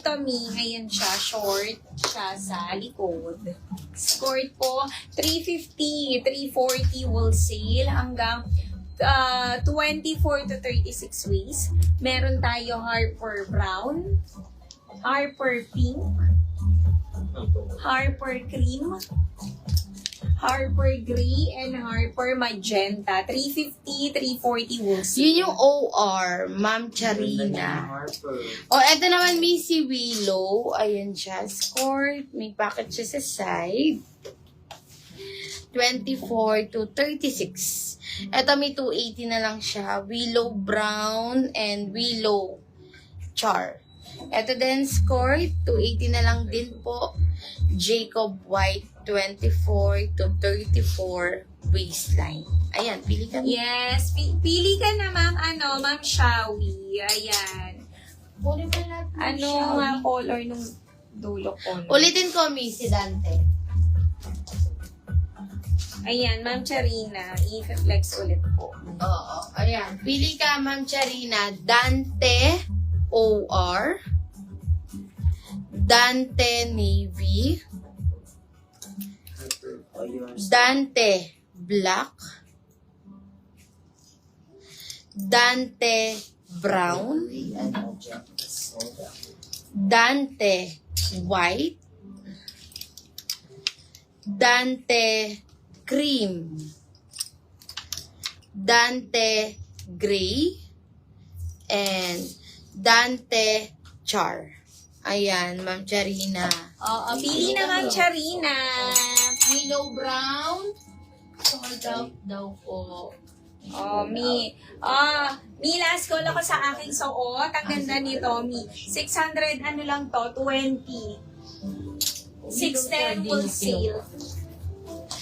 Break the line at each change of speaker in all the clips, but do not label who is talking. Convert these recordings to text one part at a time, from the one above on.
dito, Mi, ayan siya, short siya sa likod. Skirt po, 350, 340 wholesale hanggang 24 to 36 waist. Meron tayo Harper Brown, Harper Pink, Harper Cream, Harper Gray, and Harper Magenta. 350, 340 wholesale.
Yun yung OR, Ma'am Charina. O, eto naman may si Willow. Ayan siya. Skirt. May pocket siya sa side. 24 to 36. Eto may 280 na lang siya. Willow Brown and Willow Char. Eto din skirt. 280 na lang din po. Jacob White. 24 to 34 waistline. Ayan, pili ka.
Yes, pili ka na, Ma'am Shawi. Ayan. Ano nga color nung dulo color?
Ulitin ko, Miss, si Dante.
Ayan, Ma'am Charina. I-flex ulit po.
Oo, ayan. Pili ka, Ma'am Charina. Dante OR. Dante Navy. Dante Black. Dante Brown. Dante White. Dante Cream. Dante Gray. And Dante Char. Ayan, Ma'am Charina.
Oo, pili na, Ma'am Charina.
Willow Brown. Sold out daw po.
Oh, Mi. Mi, last call ako sa aking suot. Ang ganda nito, Mi. 600, ano lang to? 20. 610 wholesale.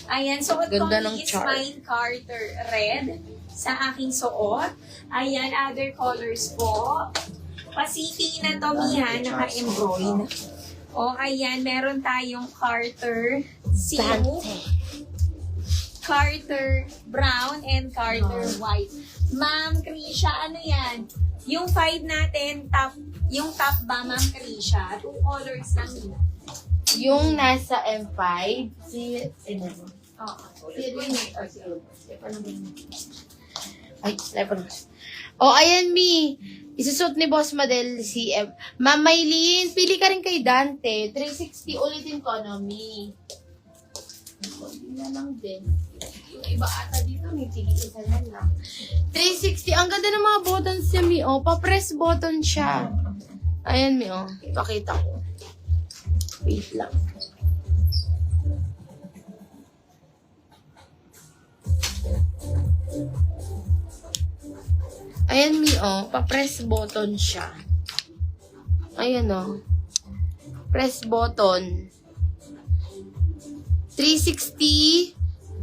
Ayan, suot ko
Ganda ng
Mi is
chart.
Mine Carter Red sa aking suot. Ayan, other colors po. Pacific na to, Mi, ha? Naka-embroid. O, ayan, meron tayong Carter Silk, Carter Brown, and Carter White. Ma'am Krisha, ano yan? Yung 5 natin, yung top ba, Ma'am Krisha? 2 colors lang yun.
Yung nasa M5, si...
Oh.
Ay, ayan, Mi. Isusot ni Boss Madel si M. Ma'am Maylin, pili ka rin kay Dante. 360 ulitin ko, no, Mi. Hindi na lang din. Yung iba ata dito, may pili isa na lang. 360. Ang ganda ng mga buttons niya, Mi. Oh, pa-press button siya. Ayan, Mi. Oh, pakita ko. Wait lang. Ayan, Mi, oh. Pa-press button siya. Ayan, oh. Press button. 360,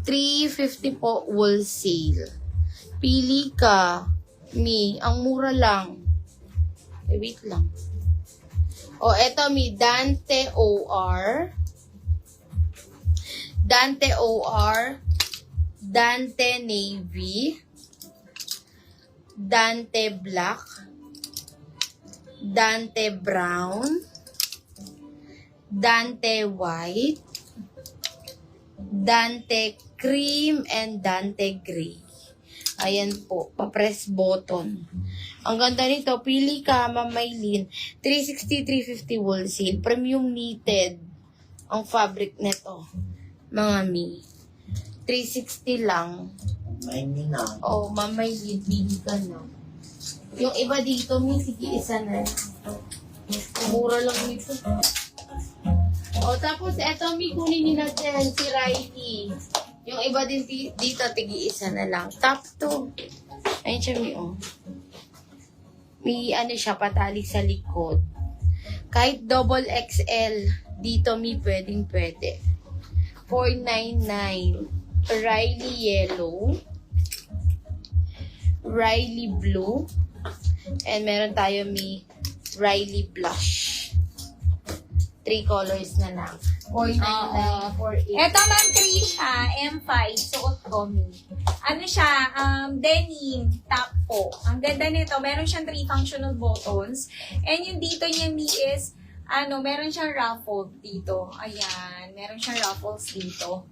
350 po wholesale. Pili ka, Mi. Ang mura lang. Wait lang. O, eto, Mi. Dante OR. Dante OR. Dante Navy. Dante Black, Dante Brown, Dante White, Dante Cream, and Dante Gray. Ayan po, pa-press button. Ang ganda nito, pili ka, Ma'am Maylin, 360, 350 wholesale, premium knitted ang fabric nito, mga Mi. 360 lang. Oh, Ma'am Maylin, pili ka na. Yung iba dito, Mi, sige, isa na. Mura lang nito. O, tapos, eto, Mi, kunin nila dyan, si Riley. Yung iba din dito, tigi-isa na lang. Top 2. Ayun siya, Mi, oh. May, ano siya, patali sa likod. Kahit double XL, dito, Mi, pwedeng-pwede. 499. Riley Yellow. Riley Blue. And meron tayo may Riley Blush. 3 colors na lang. 499, 480.
Eto, Ma'am Krisha, M5, suot ko, Mi. Ano siya, denim, top po. Ang ganda nito, meron siyang 3 functional buttons. And yung dito niya, Mi, is meron siyang ruffle dito. Ayan, meron siyang ruffles dito.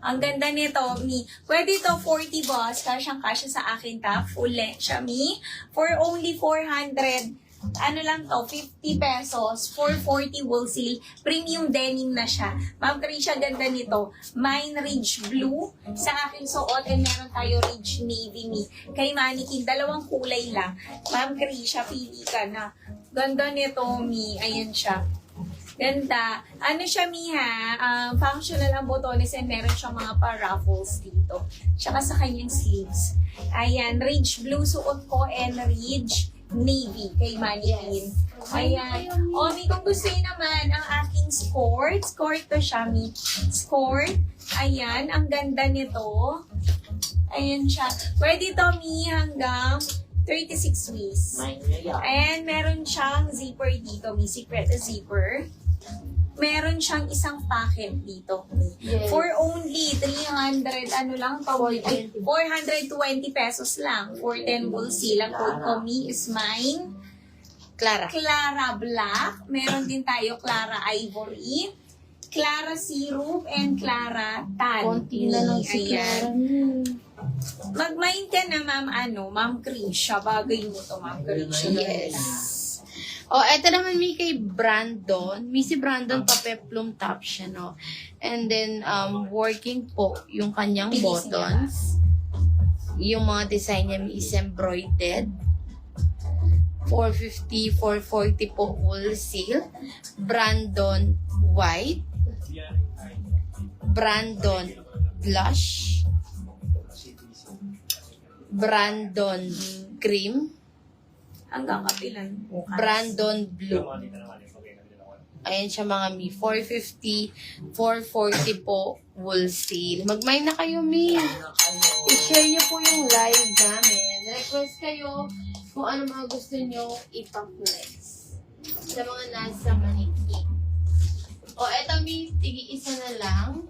Ang ganda nito, Mi. Pwede ito 40 boss, kasyang-kasya sa akin ta. Full length siya, Mi. For only 400, 50 pesos. 440 wholesale. Premium denim na siya. Ma'am Krisha, ganda nito. Mine Ridge Blue. Sa aking suot, and meron tayo Ridge Navy, Mi. Kay Mannequin, dalawang kulay lang. Ma'am Krisha, pili ka na. Ganda nito, Mi. Ayan siya. Ganda. Ano siya, Miha? Functional ang botones and meron siyang mga pa-ruffles dito. Tsaka sa kanyang sleeves. Ayan, Ridge Blue suot ko and Ridge Navy kay Mannequin. Ayan. O, Mi, kung gusto niyo naman ang aking skirt. Skirt to siya, Mi. Skirt. Ayan, ang ganda nito. Ayan siya. Pwede to, Mi, hanggang 36 waist. And meron siyang zipper dito, Mi. Secret zipper. Meron siyang isang pocket dito.
Yes.
For only 300, 420 pesos lang. For 10 wholesale. Ang code ko, Mi, is mine.
Clara.
Clara Black. Meron din tayo Clara Ivory. Clara Syrup and Clara Tan.
Konti na lang si
Ayan.
Clara.
Mag-mind ka na, Ma'am Krisha. Bagay mo to, Ma'am Krisha.
Yes. Eto naman may kay Brandon. May si Brandon pa-peplum top siya, no? And then, working po yung kanyang
Bilis
buttons. Yung mga design niya is embroidered. 450, 440 po wholesale. Brandon white. Brandon blush. Brandon cream.
Hanggang kapilan bukas.
Brandon blue. Ayan siya mga Mi. 450, 440 po wholesale. Mag-mine na kayo, Mi. I-share nyo po yung live namin. Request kayo kung ano mga gusto nyo ipa-flex sa mga nasa Maniki. Eto, Mi. Tigi-isa na lang.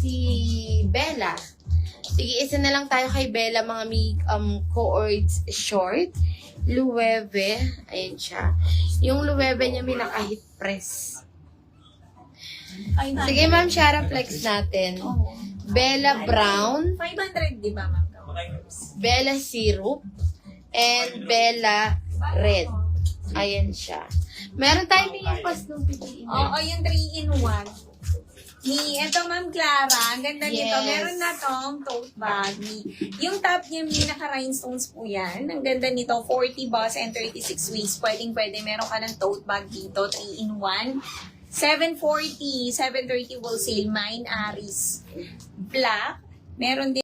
Si Bella. Tigi-isa na lang tayo kay Bella, mga Mi. Cords short. Luwebe. Ayan siya. Yung luwebe niya may naka-hit press. Sige, ma'am, Shara flex natin.
Oo.
Bella Brown,
500, di ba, Ma'am?
Bella Syrup, and Bella Red. Ayan siya. Meron tayong yung pas nung piliin.
Oo, yung 3-in-1. Ito, Ma'am Clara, ang ganda nito.
Yes.
Meron na tong tote bag. Yung top niya, naka-rhinestones po yan. Ang ganda nito, 40 boss and 36 waist. Pwede. Meron ka ng tote bag dito, 3-in-1. 740, 730 wholesale, mine Aris. Black. Meron din